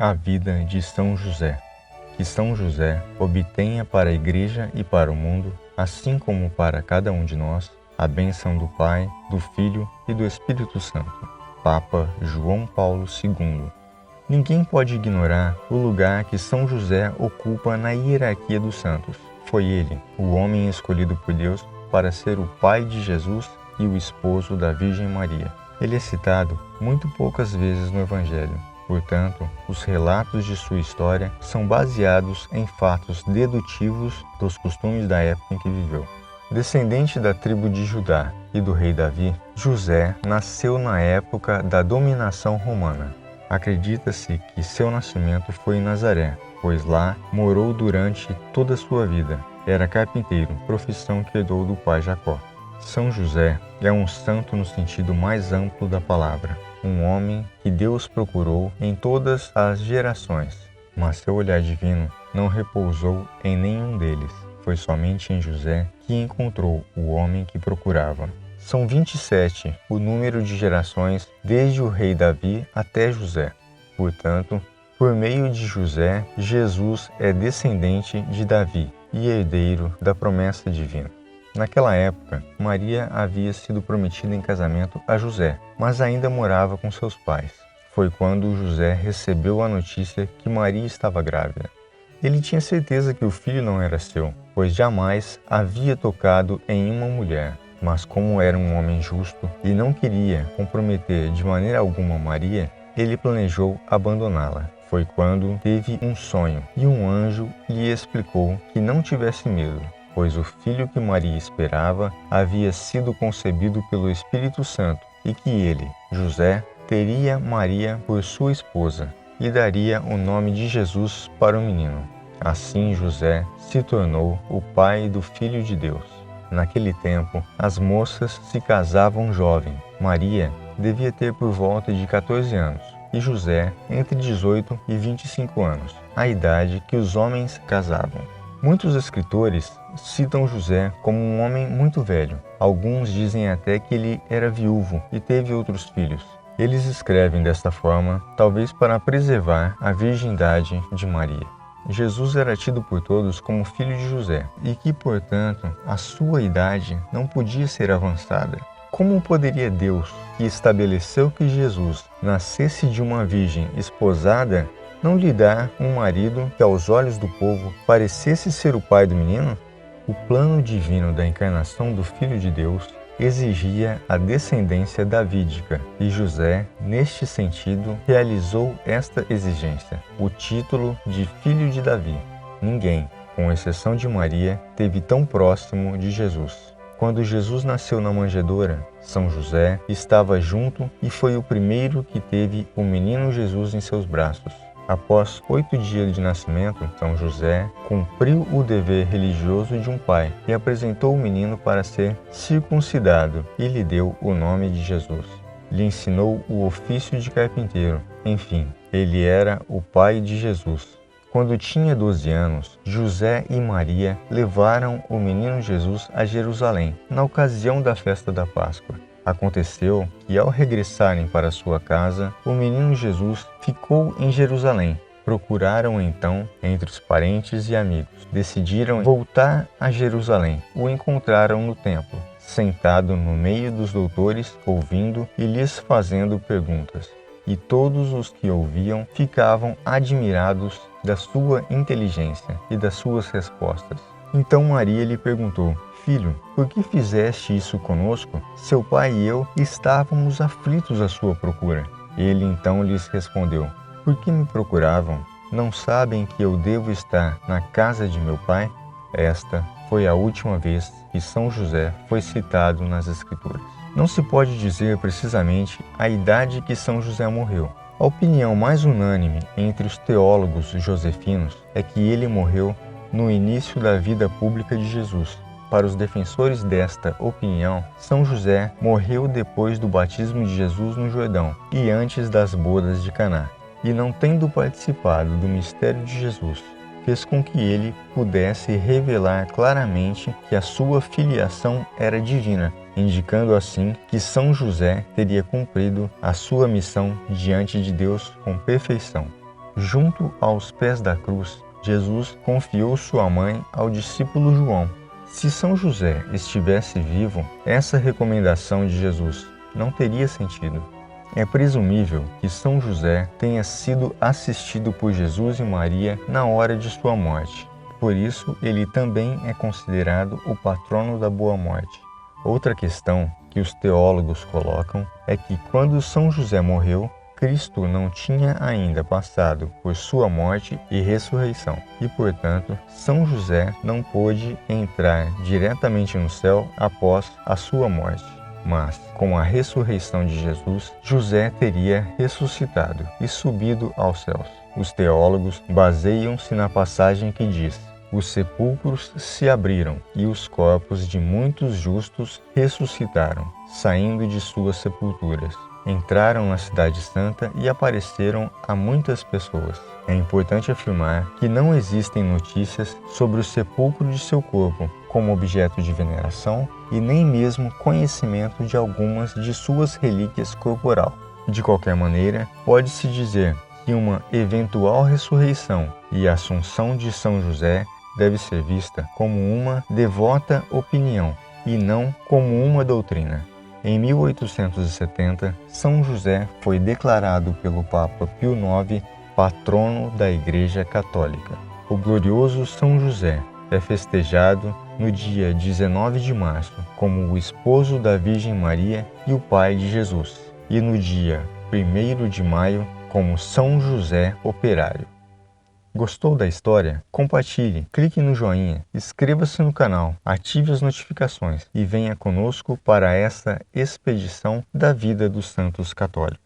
A vida de São José. Que São José obtenha para a Igreja e para o mundo, assim como para cada um de nós, a bênção do Pai, do Filho e do Espírito Santo. Papa João Paulo II. Ninguém pode ignorar o lugar que São José ocupa na hierarquia dos santos. Foi ele, o homem escolhido por Deus para ser o pai de Jesus e o esposo da Virgem Maria. Ele é citado muito poucas vezes no Evangelho. Portanto, os relatos de sua história são baseados em fatos dedutivos dos costumes da época em que viveu. Descendente da tribo de Judá e do rei Davi, José nasceu na época da dominação romana. Acredita-se que seu nascimento foi em Nazaré, pois lá morou durante toda a sua vida. Era carpinteiro, profissão que herdou do pai Jacó. São José é um santo no sentido mais amplo da palavra, um homem que Deus procurou em todas as gerações, mas seu olhar divino não repousou em nenhum deles. Foi somente em José que encontrou o homem que procurava. São 27 o número de gerações desde o rei Davi até José. Portanto, por meio de José, Jesus é descendente de Davi e herdeiro da promessa divina. Naquela época, Maria havia sido prometida em casamento a José, mas ainda morava com seus pais. Foi quando José recebeu a notícia que Maria estava grávida. Ele tinha certeza que o filho não era seu, pois jamais havia tocado em uma mulher. Mas como era um homem justo e não queria comprometer de maneira alguma Maria, ele planejou abandoná-la. Foi quando teve um sonho e um anjo lhe explicou que não tivesse medo, pois o filho que Maria esperava havia sido concebido pelo Espírito Santo e que ele, José, teria Maria por sua esposa e daria o nome de Jesus para o menino. Assim José se tornou o pai do Filho de Deus. Naquele tempo, as moças se casavam jovem. Maria devia ter por volta de 14 anos e José entre 18 e 25 anos, a idade que os homens casavam. Muitos escritores citam José como um homem muito velho. Alguns dizem até que ele era viúvo e teve outros filhos. Eles escrevem desta forma, talvez para preservar a virgindade de Maria. Jesus era tido por todos como filho de José e que, portanto, a sua idade não podia ser avançada. Como poderia Deus, que estabeleceu que Jesus nascesse de uma virgem esposada, não lhe dar um marido que aos olhos do povo parecesse ser o pai do menino? O plano divino da encarnação do Filho de Deus exigia a descendência davídica e José, neste sentido, realizou esta exigência, o título de Filho de Davi. Ninguém, com exceção de Maria, teve tão próximo de Jesus. Quando Jesus nasceu na manjedoura, São José estava junto e foi o primeiro que teve o menino Jesus em seus braços. Após 8 dias de nascimento, São José cumpriu o dever religioso de um pai e apresentou o menino para ser circuncidado e lhe deu o nome de Jesus. Lhe ensinou o ofício de carpinteiro. Enfim, ele era o pai de Jesus. Quando tinha 12 anos, José e Maria levaram o menino Jesus a Jerusalém, na ocasião da festa da Páscoa. Aconteceu que, ao regressarem para sua casa, o menino Jesus ficou em Jerusalém. Procuraram então entre os parentes e amigos. Decidiram voltar a Jerusalém. O encontraram no templo, sentado no meio dos doutores, ouvindo e lhes fazendo perguntas. E todos os que ouviam ficavam admirados da sua inteligência e das suas respostas. Então Maria lhe perguntou: Filho, por que fizeste isso conosco? Seu pai e eu estávamos aflitos à sua procura. Ele então lhes respondeu: Por que me procuravam? Não sabem que eu devo estar na casa de meu pai? Esta foi a última vez que São José foi citado nas Escrituras. Não se pode dizer precisamente a idade que São José morreu. A opinião mais unânime entre os teólogos josefinos é que ele morreu no início da vida pública de Jesus. Para os defensores desta opinião, São José morreu depois do batismo de Jesus no Jordão e antes das bodas de Caná, e não tendo participado do mistério de Jesus, fez com que ele pudesse revelar claramente que a sua filiação era divina, indicando assim que São José teria cumprido a sua missão diante de Deus com perfeição. Junto aos pés da cruz, Jesus confiou sua mãe ao discípulo João. Se São José estivesse vivo, essa recomendação de Jesus não teria sentido. É presumível que São José tenha sido assistido por Jesus e Maria na hora de sua morte. Por isso, ele também é considerado o patrono da boa morte. Outra questão que os teólogos colocam é que quando São José morreu, Cristo não tinha ainda passado por sua morte e ressurreição, e, portanto, São José não pôde entrar diretamente no céu após a sua morte. Mas, com a ressurreição de Jesus, José teria ressuscitado e subido aos céus. Os teólogos baseiam-se na passagem que diz: os sepulcros se abriram e os corpos de muitos justos ressuscitaram, saindo de suas sepulturas. Entraram na Cidade Santa e apareceram a muitas pessoas. É importante afirmar que não existem notícias sobre o sepulcro de seu corpo como objeto de veneração e nem mesmo conhecimento de algumas de suas relíquias corporal. De qualquer maneira, pode-se dizer que uma eventual ressurreição e assunção de São José deve ser vista como uma devota opinião e não como uma doutrina. Em 1870, São José foi declarado pelo Papa Pio IX patrono da Igreja Católica. O glorioso São José é festejado no dia 19 de março como o esposo da Virgem Maria e o pai de Jesus, e no dia 1º de maio como São José Operário. Gostou da história? Compartilhe, clique no joinha, inscreva-se no canal, ative as notificações e venha conosco para essa expedição da vida dos santos católicos.